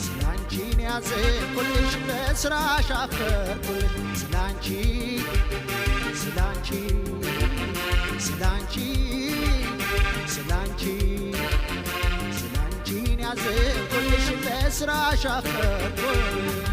ስላንቺን ያዘንኩልሽ በስራሽ አፈርኩልሽ ስላንቺን ያዘንኩልሽ በስራሽ አፈርኩልሽ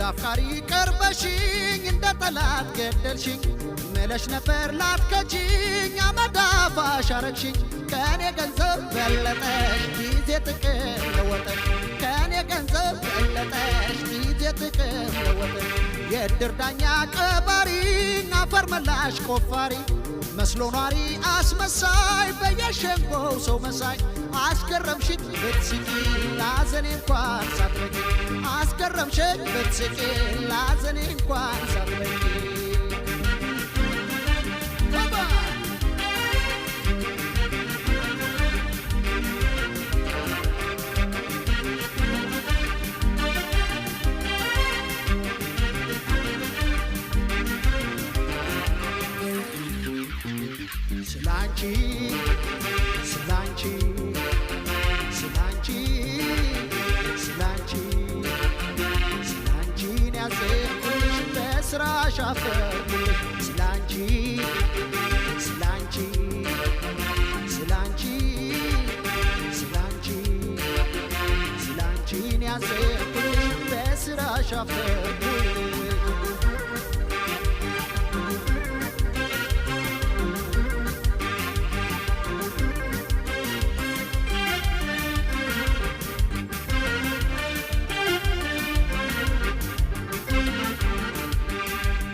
አፍቃሪ ቀርበሽኝ እንደ ጠላት ገደልሽኝ መለሽ ነበር ላትከጂኝ አመዳፋሽ አረግሽኝ ከኔ ገንዘብ በለጠሽ ጊዜ ጥቅም ለወጠሽ ከኔ ገንዘብ በለጠሽ ጊዜ ጥቅም ለወጠሽ የእድር ዳኛ ቀባሪ አፈር መላሽ ቆፋሪ መስሎ ኗሪ አስመሳይ በየሸንጎው ሰው መሳይ አስገረምሽኝ ብትስቂ ላዘኔ እንኳን ሳትበቂ አስገረምሽኝ ብትስቂ ላዘኔ እንኳን ሳትበቂ ስላንቺን ያዘንኩልሽ በስራሽ አፈርኩልሽ ስላንቺን ያዘንኩልሽ በስራሽ አፈርኩልሽ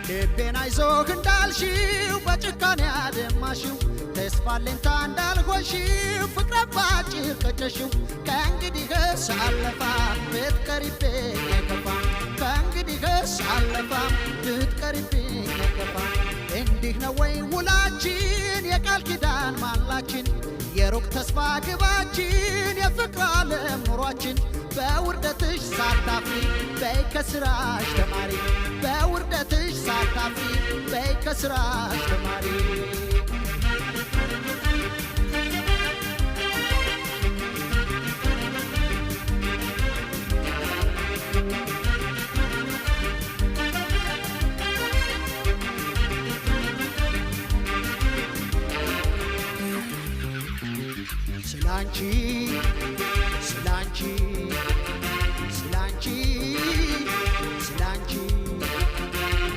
ልቤን አይዞህ እንዳልሽው በጭካኔ አደማሽው ተስፋ አለኝታ እንዳልሆንሽው ፍቅረ ባጭር ቀጨሽው ከእንግዲህስ አለፋም ብትቀሪብኝ አይከፋም ከእንግዲህስ አለፋም ብትቀሪብኝ አይከፋም እንዲህ ነው ወይ ውላችን የቃል ኪዳን ማላችን የሩቅ ተስፋ ግባችን የፍቅር ዓለም ኑሯችን በውርደትሽ ሳታፍሪ በይ ከስራሽ ተማሪ በውርደትሽ ሳታፍሪ በይ ከስራሽ ተማሪ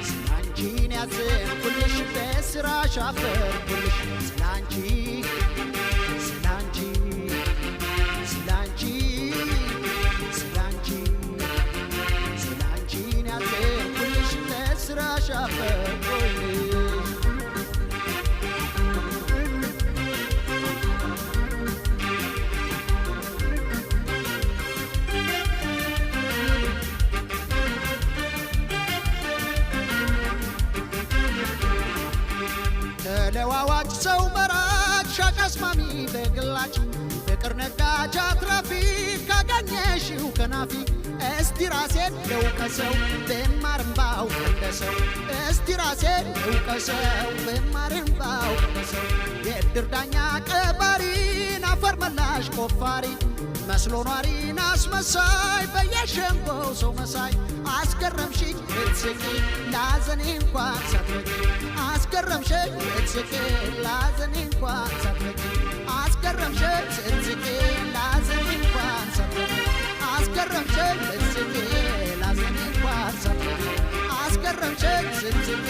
ስላንቺን ያዘንኩልሽ በስራሽ አፈርኩልሽ ስላንቺን ያዘንኩልሽ በስራሽ አፈርኩልሽ ተለዋዋጭ ሰው መራጭ ሻጭ አስማሚ በግላጭ ፍቅር ነጋጅ አትራፊ ካገኘሽው ከናፊ እስቲ ራሴን ልውቀሰው ብማርም ባውቅ እንደሰው እስቲ ራሴን ልውቀሰው ብማርም ባውቅ እንደሰው የእድር ዳኛ ቀባሪን አፈር መላሽ ቆፋሪ መስሎ ኗሪን አስመሳይ በየሸንጎው ሰው መሳይ አስገረምሽኝ ብትስቂ ላዘኔ እንኳን ሳትበቂ አስገረምሽኝ ብትስቂ ላዘኔ እንኳን ሳትበቂ አስገረምሽኝ ብትስቂ ላዘኔ እንኳን ሳትበቂ አስገረምሽኝ ብትስቂ ላዘኔ እንኳን ሳትበቂ አስገረምሽኝ ብትስቂ